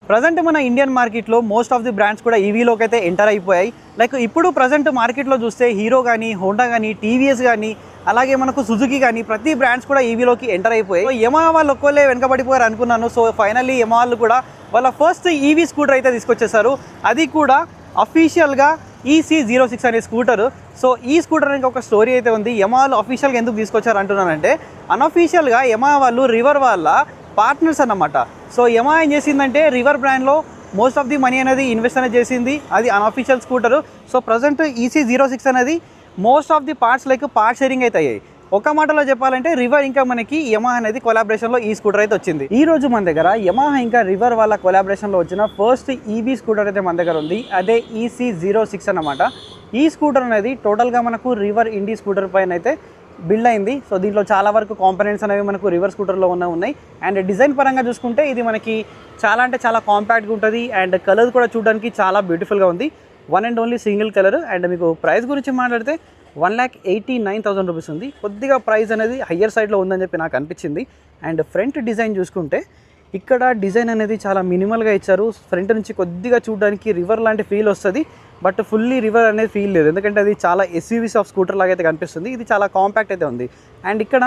Present మన Indian మార్కెట్లో most of the brands కూడా ఈవీలోకి అయితే ఎంటర్ అయిపోయాయి. లైక్ ఇప్పుడు ప్రజెంట్ మార్కెట్లో చూస్తే హీరో కానీ, హోండా కానీ, టీవీఎస్ కానీ, అలాగే మనకు సుజుకి కానీ ప్రతి బ్రాండ్స్ కూడా ఈవీలోకి ఎంటర్ అయిపోయాయి. సో యమహా వాళ్ళు ఒక్కళ్ళే వెనకబడిపోయారు అనుకున్నాను. సో ఫైనల్లీ యమహా వాళ్ళు కూడా వాళ్ళ ఫస్ట్ ఈవీ స్కూటర్ అయితే తీసుకొచ్చేసారు. అది కూడా అఫీషియల్గా EC06 అనే స్కూటర్. సో ఈ స్కూటర్ అనేది ఒక స్టోరీ అయితే ఉంది. యమహాలు అఫీషియల్గా ఎందుకు తీసుకొచ్చారు అంటున్నానంటే, అన్అఫీషియల్గా యమహా వాళ్ళు రివర్ వాళ్ళ పార్ట్నర్స్ అన్నమాట. సో యమహా ఏం చేసిందంటే రివర్ బ్రాండ్లో మోస్ట్ ఆఫ్ ది మనీ అనేది ఇన్వెస్ట్ అనేది చేసింది. అది unofficial scooter. So present EC06 అనేది most of the parts like part sharing అయితే అయ్యాయి. ఒక మాటలో చెప్పాలంటే రివర్ ఇంకా మనకి యమహా అనేది కొలాబరేషన్లో ఈ స్కూటర్ అయితే వచ్చింది. ఈ రోజు మన దగ్గర యమహా ఇంకా రివర్ వాళ్ళ కొలాబరేషన్లో వచ్చిన ఫస్ట్ ఈవీ స్కూటర్ అయితే మన దగ్గర ఉంది. అదే EC06 అన్నమాట. ఈ స్కూటర్ అనేది టోటల్గా మనకు రివర్ ఇండి స్కూటర్ పైన అయితే బిల్డ్ అయింది. సో దీంట్లో చాలా వరకు కాంపోనెంట్స్ అనేవి మనకు రివర్ స్కూటర్లో ఉన్నాయి. అండ్ డిజైన్ పరంగా చూసుకుంటే ఇది మనకి చాలా అంటే చాలా కాంపాక్ట్గా ఉంటుంది. అండ్ కలర్ కూడా చూడడానికి చాలా బ్యూటిఫుల్గా ఉంది. One and only single colour. And మీకు ప్రైస్ గురించి మాట్లాడితే 1,89,000 రూపీస్ ఉంది. కొద్దిగా ప్రైస్ అనేది హయ్యర్ సైడ్లో ఉందని చెప్పి నాకు అనిపించింది. అండ్ ఫ్రంట్ డిజైన్ చూసుకుంటే ఇక్కడ డిజైన్ అనేది చాలా మినిమల్గా ఇచ్చారు. ఫ్రంట్ నుంచి కొద్దిగా చూడడానికి రివర్ లాంటి ఫీల్ వస్తుంది, బట్ ఫుల్లీ రివర్ అనేది ఫీల్ లేదు. ఎందుకంటే అది చాలా ఎస్యూవీస్ ఆఫ్ స్కూటర్ లాగా అయితే కనిపిస్తుంది. ఇది చాలా కాంపాక్ట్ అయితే ఉంది. అండ్ ఇక్కడ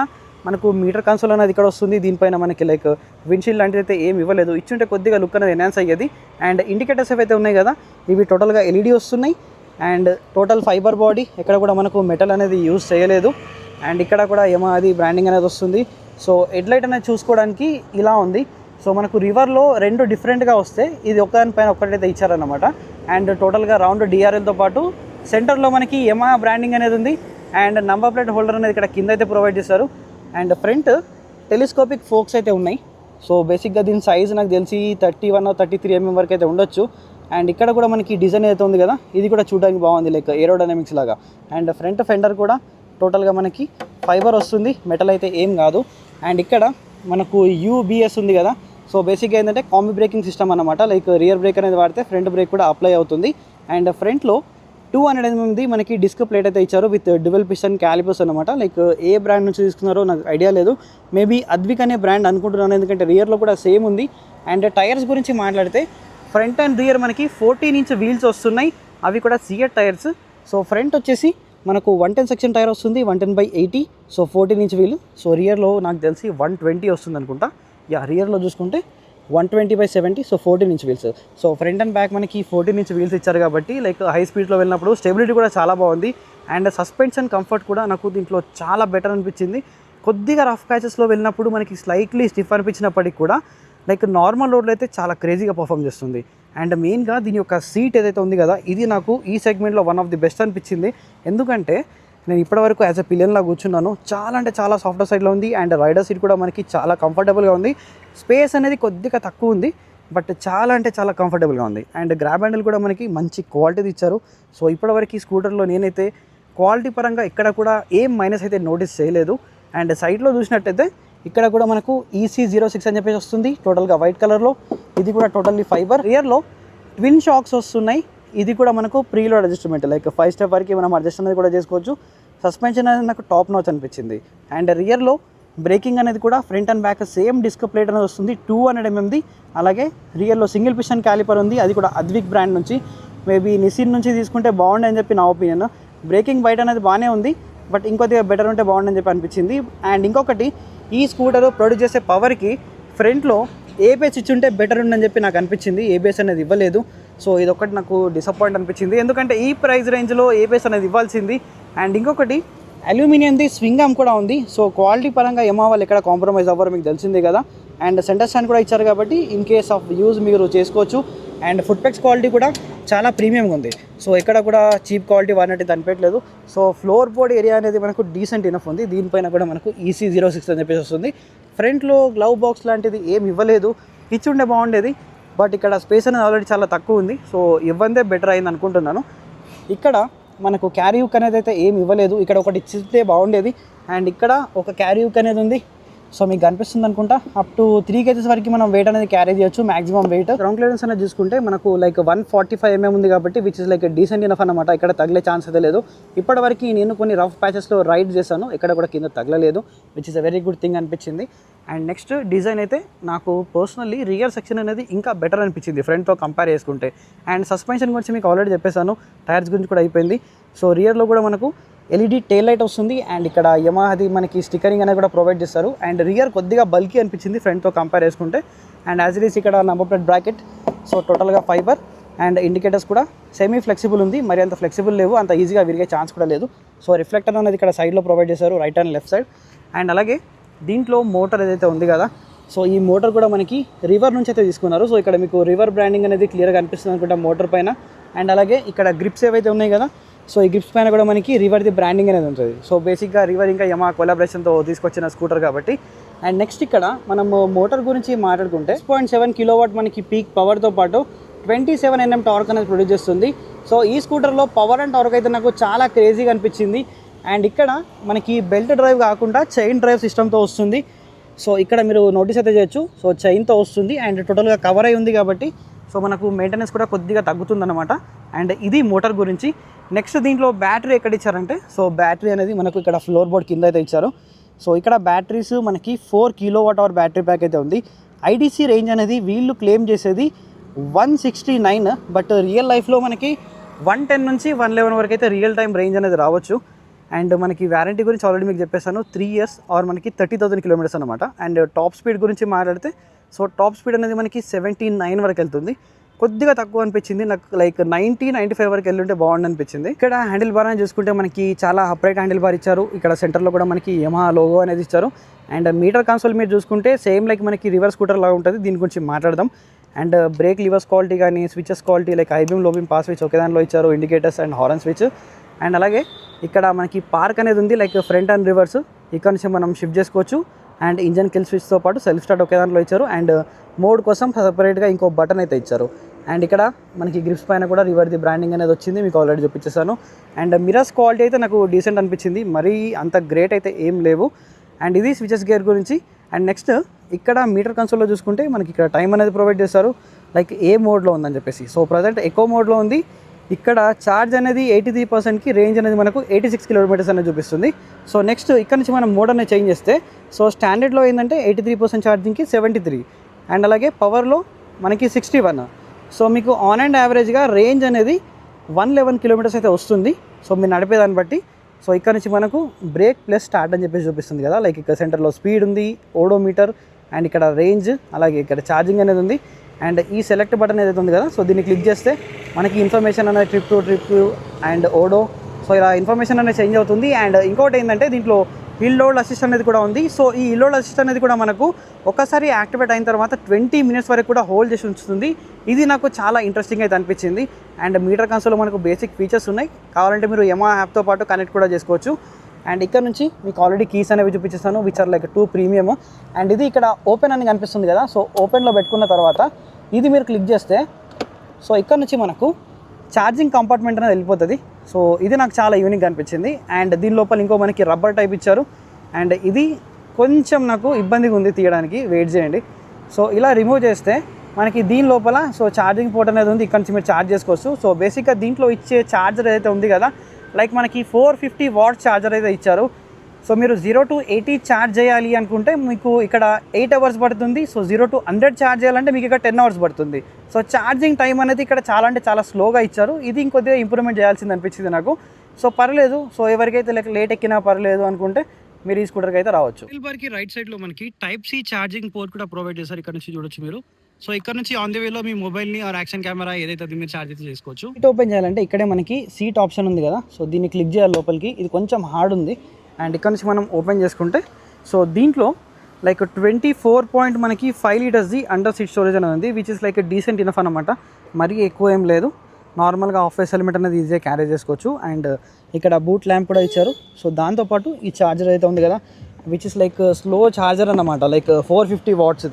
మనకు మీటర్ కన్సోల్ అనేది ఇక్కడ వస్తుంది. దీనిపైన మనకి లైక్ విండ్షీల్డ్ లాంటిది అయితే ఏమి ఇవ్వలేదు. ఇచ్చుంటే కొద్దిగా లుక్ అనేది ఎన్హాన్స్ అయ్యేది. అండ్ ఇండికేటర్స్ ఏవైతే ఉన్నాయి కదా, ఇవి టోటల్గా LED వస్తున్నాయి. అండ్ టోటల్ ఫైబర్ బాడీ, ఎక్కడ కూడా మనకు మెటల్ అనేది యూజ్ చేయలేదు. అండ్ ఇక్కడ కూడా యమహాది బ్రాండింగ్ అనేది వస్తుంది. సో హెడ్లైట్ అనేది చూసుకోవడానికి ఇలా ఉంది. సో మనకు రివర్లో రెండు డిఫరెంట్గా వస్తే ఇది ఒకదానిపైన ఒక్కటైతే ఇచ్చారన్నమాట. అండ్ టోటల్గా రౌండ్ DRLతో పాటు సెంటర్లో మనకి యమహా బ్రాండింగ్ అనేది ఉంది. అండ్ నంబర్ ప్లేట్ హోల్డర్ అనేది ఇక్కడ కింద అయితే ప్రొవైడ్ చేశారు. అండ్ ఫ్రంట్ టెలిస్కోపిక్ ఫోక్స్ అయితే ఉన్నాయి. సో బేసిక్గా దీని సైజ్ నాకు తెలిసి 31 or 33 mm వరకు అయితే ఉండొచ్చు. అండ్ ఇక్కడ కూడా మనకి డిజైన్ అయితే ఉంది కదా, ఇది కూడా చూడడానికి బాగుంది లైక్ ఏరోడైనమిక్స్ లాగా. అండ్ ఫ్రంట్ ఫెండర్ కూడా టోటల్గా మనకి ఫైబర్ వస్తుంది, మెటల్ అయితే ఏం కాదు. అండ్ ఇక్కడ మనకు UBS ఉంది కదా. సో బేసిక్గా ఏంటంటే కాంబీ బ్రేకింగ్ సిస్టమ్ అనమాట. లైక్ రియర్ బ్రేక్ అనేది వాడితే ఫ్రంట్ బ్రేక్ కూడా అప్లై అవుతుంది. అండ్ ఫ్రంట్లో 200 mm మనకి డిస్క్ ప్లేట్ అయితే ఇచ్చారు విత్ డ్యువల్ పిస్టన్ క్యాలిపర్స్ అనమాట. లైక్ ఏ బ్రాండ్ నుంచి తీసుకున్నారో నాకు ఐడియా లేదు. మేబీ అద్విక్ అనే బ్రాండ్ అనుకుంటున్నాను, ఎందుకంటే రియర్లో కూడా సేమ్ ఉంది. అండ్ టైర్స్ గురించి మాట్లాడితే ఫ్రంట్ అండ్ రియర్ మనకి 14 inch వీల్స్ వస్తున్నాయి. అవి కూడా సియట్ టైర్స్. సో ఫ్రంట్ వచ్చేసి మనకు 110 సెక్షన్ టైర్ వస్తుంది, 110/80. So 14 inch wheel. సో రియర్లో నాకు తెలిసి 120 వస్తుంది అనుకుంటా. రియర్లో చూసుకుంటే 120/70. So 14 inch wheels. So front and back మనకి 14 inch వీల్స్ ఇచ్చారు కాబట్టి లైక్ హై స్పీడ్లో వెళ్ళినప్పుడు స్టెబిలిటీ కూడా చాలా బాగుంది. అండ్ సస్పెన్షన్ కంఫర్ట్ కూడా నాకు దీంట్లో చాలా బెటర్ అనిపించింది. కొద్దిగా రఫ్ ప్యాచెస్లో వెళ్ళినప్పుడు మనకి స్లైట్లీ స్టిఫ్ అనిపించినప్పటికి కూడా లైక్ నార్మల్ రోడ్లో అయితే చాలా క్రేజీగా పర్ఫామ్ చేస్తుంది. అండ్ మెయిన్గా దీని యొక్క సీట్ ఏదైతే ఉంది కదా, ఇది నాకు ఈ సెగ్మెంట్లో వన్ ఆఫ్ ది బెస్ట్ అనిపించింది. ఎందుకంటే నేను ఇప్పటివరకు యాజ్ ఎ పిల్లన్లా కూర్చున్నాను. చాలా అంటే చాలా సాఫ్ట్వేర్ సైడ్లో ఉంది. అండ్ రైడర్ సీట్ కూడా మనకి చాలా కంఫర్టబుల్గా ఉంది. స్పేస్ అనేది కొద్దిగా తక్కువ ఉంది, బట్ చాలా అంటే చాలా కంఫర్టబుల్గా ఉంది. అండ్ గ్రాబ్ హ్యాండిల్ కూడా మనకి మంచి క్వాలిటీది ఇచ్చారు. సో ఇప్పటివరకు ఈ స్కూటర్లో నేనైతే క్వాలిటీ పరంగా ఇక్కడ కూడా ఏం మైనస్ అయితే నోటీస్ చేయలేదు. అండ్ సైడ్లో చూసినట్టయితే ఇక్కడ కూడా మనకు EC06 అని చెప్పేసి వస్తుంది టోటల్గా వైట్ కలర్లో. ఇది కూడా టోటల్లీ ఫైబర్. రియర్లో ట్విన్ షాక్స్ వస్తున్నాయి. ఇది కూడా మనకు ప్రీలోడ్ అడ్జస్ట్మెంట్, లైక్ 5 step వరకు మనం అడ్జస్ట్ అనేది కూడా చేసుకోవచ్చు. సస్పెన్షన్ అనేది నాకు టాప్ నాచ్ అనిపించింది. అండ్ రియర్లో బ్రేకింగ్ అనేది కూడా front and back same disc plate అనేది వస్తుంది, 200 mm. అలాగే రియర్లో సింగిల్ పిస్టన్ క్యాలిపర్ ఉంది, అది కూడా అద్విక్ బ్రాండ్ నుంచి. మేబీ నిసిన్ నుంచి తీసుకుంటే బాగుండే అని చెప్పి నా ఒపీనియన్. బ్రేకింగ్ బయట అనేది బాగానే ఉంది, బట్ ఇంకొద్దిగా బెటర్ ఉంటే బాగుండని చెప్పి అనిపించింది. అండ్ ఇంకొకటి, ఈ స్కూటర్ ప్రొడ్యూస్ చేసే పవర్కి ఫ్రంట్లో ABS ఇచ్చుంటే బెటర్ ఉందని చెప్పి నాకు అనిపించింది. ABS అనేది ఇవ్వలేదు. సో ఇదొకటి నాకు డిసప్పాయింట్ అనిపించింది, ఎందుకంటే ఈ ప్రైస్ రేంజ్లో ABS అనేది ఇవ్వాల్సింది. అండ్ ఇంకొకటి అల్యూమినియంది స్వింగ్ ఆర్మ్ కూడా ఉంది. సో క్వాలిటీ పరంగా యమహా వాళ్ళు ఎక్కడ కాంప్రమైజ్ అవ్వరు, మీకు తెలిసిందే కదా. అండ్ సెంటర్ స్టాండ్ కూడా ఇచ్చారు కాబట్టి ఇన్ కేస్ ఆఫ్ యూజ్ మీరు చేసుకోవచ్చు. అండ్ ఫుట్ పెక్స్ క్వాలిటీ కూడా చాలా ప్రీమియంగా ఉంది. సో ఎక్కడ కూడా చీప్ క్వాలిటీ వాడినట్టు అనిపించలేదు. సో ఫ్లోర్ బోర్డ్ ఏరియా అనేది మనకు డీసెంట్ ఇనఫ్ ఉంది. దీనిపైన కూడా మనకు EC06 అని చెప్పేసి వస్తుంది. ఫ్రంట్లో గ్లవ్ బాక్స్ లాంటిది ఏమి ఇవ్వలేదు, ఇచ్చుండే బాగుండేది, బట్ ఇక్కడ స్పేస్ అనేది ఆల్రెడీ చాలా తక్కువ ఉంది. సో ఇవ్వందే బెటర్ అయింది అనుకుంటున్నాను. ఇక్కడ మనకు క్యారీ హుక్ అనేది అయితే ఏమి ఇవ్వలేదు, ఇక్కడ ఒకటి ఇచ్చితే బాగుండేది. అండ్ ఇక్కడ ఒక క్యారీ హుక్ అనేది ఉంది. సో మీకు కనిపిస్తుంది అనుకుంటా అప్ టు 3 kgs వరకు మనం వెయిట్ అనేది క్యారీ చేయొచ్చు మ్యాక్సిమం వెయిట్. గ్రౌండ్ క్లియరెన్స్ అనేది చూసుకుంటే మనకు లైక్ 145 mm ఉంది కాబట్టి which is like decent enough అనమాట. ఇక్కడ తగిలే ఛాన్స్ అయితే లేదు. ఇప్పటివరకు నేను కొన్ని రఫ్ ప్యాచెస్లో రైడ్ చేశాను, ఇక్కడ కూడా కింద తగలలేదు, which is a very good thing అనిపించింది. అండ్ నెక్స్ట్ డిజైన్ అయితే నాకు పర్సనల్లీ రియర్ సెక్షన్ అనేది ఇంకా బెటర్ అనిపించింది ఫ్రంట్తో కంపేర్ చేసుకుంటే. అండ్ సస్పెన్షన్ గురించి మీకు ఆల్రెడీ చెప్పేశాను, టైర్స్ గురించి కూడా అయిపోయింది. సో రియర్లో కూడా మనకు ఎల్ఈడి టెయిల్ లైట్ వస్తుంది అండ్ ఇక్కడ యమహాది మనకి స్టిక్కరింగ్ అనేది కూడా ప్రొవైడ్ చేస్తారు. అండ్ రియర్ కొద్దిగా బల్కీ అనిపించింది ఫ్రంట్తో కంపేర్ చేసుకుంటే. అండ్ యాజ్ ఇట్ ఈస్ ఇక్కడ నంబర్ ప్లేట్ బ్రాకెట్, సో టోటల్గా ఫైబర్. అండ్ ఇండికేటర్స్ కూడా సెమీ ఫ్లెక్సిబుల్ ఉంది, మరి అంత ఫ్లెక్సిబుల్ లేవు, అంత ఈజీగా విరిగే ఛాన్స్ కూడా లేదు. సో రిఫ్లెక్టర్ అనేది ఇక్కడ సైడ్లో ప్రొవైడ్ చేశారు, right and left side. And అలాగే దీంట్లో మోటార్ ఏదైతే ఉంది కదా, సో ఈ మోటార్ కూడా మనకి రివర్ నుంచి అయితే తీసుకున్నారు. సో ఇక్కడ మీకు రివర్ బ్రాండింగ్ అనేది క్లియర్గా అనిపిస్తుంది అనుకుంటా మోటార్ పైన. అండ్ అలాగే ఇక్కడ గ్రిప్స్ ఏవైతే ఉన్నాయి కదా, సో ఈ గ్రిప్స్ పైన కూడా మనకి రివర్ది బ్రాండింగ్ అనేది ఉంటుంది. సో బేసిక్గా రివర్ ఇంకా యమహా కొలాబరేషన్తో తీసుకొచ్చిన స్కూటర్ కాబట్టి. అండ్ నెక్స్ట్ ఇక్కడ మనం మోటార్ గురించి మాట్లాడుకుంటే 6.7 kW మనకి పీక్ పవర్తో పాటు 27 Nm టార్క్ అనేది ప్రొడ్యూస్ చేస్తుంది. సో ఈ స్కూటర్లో పవర్ అండ్ టార్క్ అయితే నాకు చాలా క్రేజీగా అనిపించింది. అండ్ ఇక్కడ మనకి బెల్ట్ డ్రైవ్ కాకుండా చైన్ డ్రైవ్ సిస్టమ్తో వస్తుంది. సో ఇక్కడ మీరు నోటీస్ అయితే చేయొచ్చు, సో చైన్తో వస్తుంది అండ్ టోటల్గా కవర్ అయి ఉంది కాబట్టి సో మనకు మెయింటెనెన్స్ కూడా కొద్దిగా తగ్గుతుందన్నమాట. అండ్ ఇది మోటార్ గురించి. నెక్స్ట్ దీంట్లో బ్యాటరీ ఎక్కడ ఇచ్చారంటే, సో బ్యాటరీ అనేది మనకు ఇక్కడ ఫ్లోర్ బోర్డ్ కింద అయితే ఇచ్చారు. సో ఇక్కడ బ్యాటరీస్ మనకి 4 kWh బ్యాటరీ ప్యాక్ అయితే ఉంది. ఐడీసీ రేంజ్ అనేది వీళ్ళు క్లెయిమ్ చేసేది 169, బట్ రియల్ లైఫ్లో మనకి 110 నుంచి 111 వరకు అయితే రియల్ టైం రేంజ్ అనేది రావచ్చు. అండ్ మనకి వారంటీ గురించి ఆల్రెడీ మీకు చెప్పేసాను, 3 years ఆర్ మనకి 30,000 kilometers అనమాట. అండ్ టాప్ స్పీడ్ గురించి మాట్లాడితే, సో టాప్ స్పీడ్ అనేది మనకి 79 వరకు వెళ్తుంది. కొద్దిగా తక్కువ అనిపించింది నాకు, లైక్ 90-95 వరకు వెళ్ళుంటే బాగుంది అనిపించింది. ఇక్కడ హ్యాండిల్ బార్ అని చూసుకుంటే మనకి చాలా అప్రైట్ హ్యాండిల్ బార్ ఇచ్చారు. ఇక్కడ సెంటర్లో కూడా మనకి యమహా లోగో అనేది ఇచ్చారు. అండ్ మీటర్ కన్సోల్ మీరు చూసుకుంటే సేమ్ లైక్ మనకి రివర్స్ స్కూటర్ లాగా ఉంటుంది. దీని గురించి మాట్లాడదాం. అండ్ బ్రేక్ లివర్స్ క్వాలిటీ కానీ switches quality like high beam low beam pass switch ఒకే దానిలో ఇచ్చారు, indicators and horn switch. And అలాగే ఇక్కడ మనకి పార్క్ అనేది ఉంది, లైక్ ఫ్రంట్ అండ్ రివర్స్ ఇక్కడ నుంచి మనం షిఫ్ట్ చేసుకోవచ్చు. అండ్ ఇంజన్ కిల్ స్విచ్తో పాటు సెల్ఫ్ స్టార్ట్ ఒకే దాంట్లో ఇచ్చారు. అండ్ మోడ్ కోసం సపరేట్గా ఇంకో బటన్ అయితే ఇచ్చారు. అండ్ ఇక్కడ మనకి గ్రిప్స్ పైన కూడా రివర్ది బ్రాండింగ్ అనేది వచ్చింది, మీకు ఆల్రెడీ చూపించేసాను. అండ్ మిరర్స్ క్వాలిటీ అయితే నాకు డీసెంట్ అనిపించింది, మరీ అంత గ్రేట్ అయితే ఏం లేవు. అండ్ ఇది స్విచెస్ గేర్ గురించి. అండ్ నెక్స్ట్ ఇక్కడ మీటర్ కన్సోల్లో చూసుకుంటే మనకి ఇక్కడ టైం అనేది ప్రొవైడ్ చేస్తారు, లైక్ ఏ మోడ్లో ఉందని చెప్పేసి. సో ప్రజెంట్ ఎకో మోడ్లో ఉంది. ఇక్కడ ఛార్జ్ అనేది 83%కి, రేంజ్ అనేది మనకు 86 kilometers అనేది చూపిస్తుంది. సో నెక్స్ట్ ఇక్కడ నుంచి మనం మోడ్ అనేది చేంజ్ చేస్తే, సో స్టాండర్డ్లో ఏంటంటే 83% ఛార్జింగ్కి 73, అండ్ అలాగే పవర్లో మనకి 61. సో మీకు ఆన్ అండ్ యావరేజ్గా రేంజ్ అనేది 111 kilometers అయితే వస్తుంది. సో మీరు నడిపేదాన్ని బట్టి. సో ఇక్కడ నుంచి మనకు బ్రేక్ ప్లస్ స్టార్ట్ అని చెప్పేసి చూపిస్తుంది కదా, లైక్ ఇక్కడ సెంటర్లో స్పీడ్ ఉంది, ఓడోమీటర్, అండ్ ఇక్కడ రేంజ్, అలాగే ఇక్కడ ఛార్జింగ్ అనేది ఉంది. అండ్ ఈ సెలెక్ట్ బటన్ ఏదైతే ఉంది కదా, సో దీన్ని క్లిక్ చేస్తే మనకి ఇన్ఫర్మేషన్ అనేది ట్రిప్ అండ్ ఓడో, సో ఇలా ఇన్ఫర్మేషన్ అనేది చేంజ్ అవుతుంది. అండ్ ఇంకోటి ఏంటంటే దీంట్లో హిల్ లోడ్ అసిస్ట్ అనేది కూడా ఉంది. సో ఈ హిల్ లోడ్ అసిస్ట్ అనేది కూడా మనకు ఒకసారి యాక్టివేట్ అయిన తర్వాత 20 minutes వరకు కూడా హోల్డ్ చేసి ఉంచుతుంది. ఇది నాకు చాలా ఇంట్రెస్టింగ్ అయితే అనిపించింది. అండ్ మీటర్ కన్సోల్లో మనకు బేసిక్ ఫీచర్స్ ఉన్నాయి, కావాలంటే మీరు యమహా యాప్తో పాటు కనెక్ట్ కూడా చేసుకోవచ్చు. అండ్ ఇక్కడ నుంచి మీకు ఆల్రెడీ కీస్ అనేవి చూపించేస్తాను, which are like 2 premium. And ఇది ఇక్కడ ఓపెన్ అని కనిపిస్తుంది కదా, సో ఓపెన్లో పెట్టుకున్న తర్వాత ఇది మీరు క్లిక్ చేస్తే, సో ఇక్కడ నుంచి మనకు ఛార్జింగ్ కంపార్ట్మెంట్ అనేది వెళ్ళిపోతుంది. సో ఇది నాకు చాలా యూనిక్గా అనిపించింది. అండ్ దీని లోపల ఇంకో మనకి రబ్బర్ టైప్ ఇచ్చారు. అండ్ ఇది కొంచెం నాకు ఇబ్బందిగా ఉంది తీయడానికి, వెయిట్ చేయండి. సో ఇలా రిమూవ్ చేస్తే మనకి దీని లోపల సో ఛార్జింగ్ పోర్ట్ అనేది ఉంది, ఇక్కడ నుంచి మీరు ఛార్జ్ చేసుకోవచ్చు. సో బేసిక్గా దీంట్లో ఇచ్చే ఛార్జర్ ఏదైతే ఉంది కదా, లైక్ మనకి 450 watts ఛార్జర్ అయితే ఇచ్చారు. సో మీరు 0 to 80 ఛార్జ్ చేయాలి అనుకుంటే మీకు ఇక్కడ 8 hours పడుతుంది. సో 0 to 100 ఛార్జ్ చేయాలంటే మీకు ఇక్కడ 10 hours పడుతుంది. సో ఛార్జింగ్ టైం అనేది ఇక్కడ చాలా అంటే చాలా స్లోగా ఇచ్చారు. ఇది ఇంకొద్దిగా ఇంప్రూవ్మెంట్ చేయాల్సింది అనిపించింది నాకు. సో పర్లేదు, సో ఎవరికైతే లైక్ లేట్ ఎక్కినా పర్లేదు అనుకుంటే మీరు ఈ స్కూటర్కి అయితే రావచ్చు. బార్కి రైట్ సైడ్లో మనకి Type-C ఛార్జింగ్ పోర్ట్ కూడా ప్రొవైడ్ చేశారు, ఇక్కడ నుంచి చూడొచ్చు మీరు. సో ఇక్కడ నుంచి ఆన్ ది వేలో మీ మొబైల్ని ఆర్ యాక్షన్ కెమెరా ఏదైతే అది మీరు ఛార్జ్ అయితే చేసుకోవచ్చు. సీట్ ఓపెన్ చేయాలంటే ఇక్కడే మనకి సీట్ ఆప్షన్ ఉంది కదా, సో దీన్ని క్లిక్ చేయాలి లోపలికి. ఇది కొంచెం హార్డ్ ఉంది. అండ్ ఇక్కడ నుంచి మనం ఓపెన్ చేసుకుంటే, సో దీంట్లో like 24.5 liters under seat storage అనేది ఉంది, which is like decent enough అనమాట. మరీ ఎక్కువ ఏం లేదు, నార్మల్గా హాఫ్ ఫేస్ హెల్మెట్ అనేది ఈజీగా క్యారీ చేసుకోవచ్చు. అండ్ ఇక్కడ బూట్ ల్యాంప్ కూడా ఇచ్చారు. సో దాంతోపాటు ఈ ఛార్జర్ అయితే ఉంది కదా, which is like slow charger అన్నమాట, లైక్ 450 watts.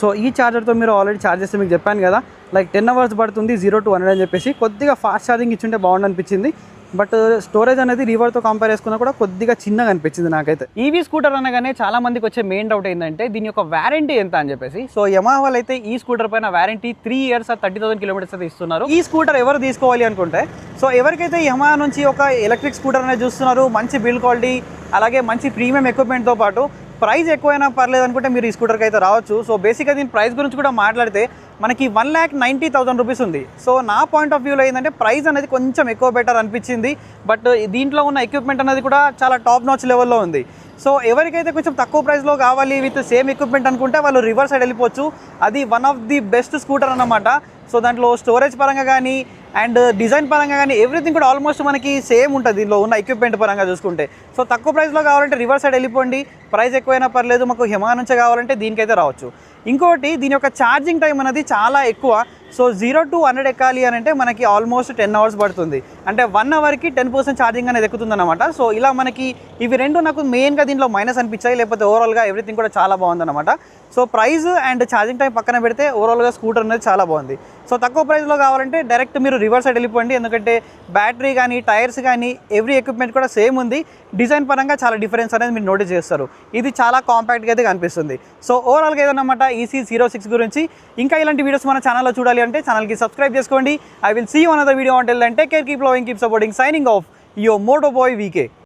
సో ఈ ఛార్జర్తో మీరు ఆల్రెడీ ఛార్జ్ చేస్తే మీకు చెప్పాను కదా, లైక్ 10 hours పడుతుంది 0 to 100 అని చెప్పేసి. కొద్దిగా ఫాస్ట్ ఛార్జింగ్ ఇచ్చుంటే బాగుండు అనిపించింది. బట్ స్టోరేజ్ అనేది రివర్తో కంపేర్ చేసుకున్నా కూడా కొద్దిగా చిన్నగా అనిపించింది నాకైతే. ఈవీ స్కూటర్ అనగానే చాలా మందికి వచ్చే మెయిన్ డౌట్ ఏంటంటే దీని యొక్క వారంటీ ఎంత అని చెప్పేసి. సో యమహా వాళ్ళు అయితే ఈ స్కూటర్ పైన వారంటీ 3 years 30,000 kilometers అయితే ఇస్తున్నారు. ఈ స్కూటర్ ఎవరు తీసుకోవాలి అనుకుంటే, సో ఎవరికైతే యమహా నుంచి ఒక ఎలక్ట్రిక్ స్కూటర్ అనేది చూస్తున్నారు, మంచి బిల్డ్ క్వాలిటీ అలాగే మంచి ప్రీమియం ఎక్విప్మెంట్తో పాటు ప్రైస్ ఎక్కువైనా పర్లేదు అనుకుంటే మీరు ఈ స్కూటర్కి అయితే రావచ్చు. సో బేసిక్గా దీని ప్రైస్ గురించి కూడా మాట్లాడితే మనకి 1,90,000 రూపీస్ ఉంది. సో నా పాయింట్ ఆఫ్ వ్యూలో ఏంటంటే ప్రైస్ అనేది కొంచెం ఎక్కువ బెటర్ అనిపించింది. బట్ దీంట్లో ఉన్న ఎక్విప్మెంట్ అనేది కూడా చాలా టాప్ నాచ్ లెవెల్లో ఉంది. సో ఎవరికైతే కొంచెం తక్కువ ప్రైస్లో కావాలి విత్ సేమ్ ఎక్విప్మెంట్ అనుకుంటే వాళ్ళు రివర్స్ సైడ్ వెళ్ళిపోవచ్చు. అది one of the best scooter అన్నమాట. సో దాంట్లో స్టోరేజ్ పరంగా కానీ అండ్ డిజైన్ పరంగా కానీ ఎవ్రీథింగ్ కూడా ఆల్మోస్ట్ మనకి సేమ్ ఉంటుంది దీనిలో ఉన్న ఎక్విప్మెంట్ పరంగా చూసుకుంటే. సో తక్కువ ప్రైస్లో కావాలంటే రివర్స్ సైడ్ వెళ్ళిపోండి, ప్రైస్ ఎక్కువైనా పర్లేదు, మాకు యమహా నుంచే కావాలంటే దీనికైతే రావచ్చు. ఇంకోటి దీని యొక్క ఛార్జింగ్ టైం అనేది చాలా ఎక్కువ. సో 0 to 100 ఎక్కాలి అని అంటే మనకి ఆల్మోస్ట్ 10 hours పడుతుంది. అంటే 1 hourకి 10% ఛార్జింగ్ అనేది ఎక్కుతుంది అనమాట. సో ఇలా మనకి ఇవి రెండు నాకు మెయిన్గా దీంట్లో మైనస్ అనిపించాయి, లేకపోతే ఓవరాల్గా ఎవ్రీథింగ్ కూడా చాలా బాగుందన్నమాట. So price and charging time పక్కన పెడితే ఓవరాల్గా స్కూటర్ అనేది చాలా బాగుంది. సో తక్కువ ప్రైస్లో కావాలంటే డైరెక్ట్ మీరు రివర్స్ సైడ్ వెళ్ళిపోండి, ఎందుకంటే బ్యాటరీ కానీ టైర్స్ కానీ ఎవ్రీ ఎక్విప్మెంట్ కూడా సేమ్ ఉంది. డిజైన్ పరంగా చాలా డిఫరెన్స్ అనేది మీరు నోటీస్ చేస్తారు. ఇది చాలా కాంపాక్ట్గా అయితే కనిపిస్తుంది. సో ఓవరాల్గా ఏదన్నమాట EC06 గురించి. ఇంకా ఇలాంటి వీడియోస్ మన ఛానల్లో చూడాలి అంటే ఛానల్కి సబ్స్క్రైబ్ చేసుకోండి. I will see you another video. Until then take care, keep loving, keep supporting. Signing off your moto boy VK.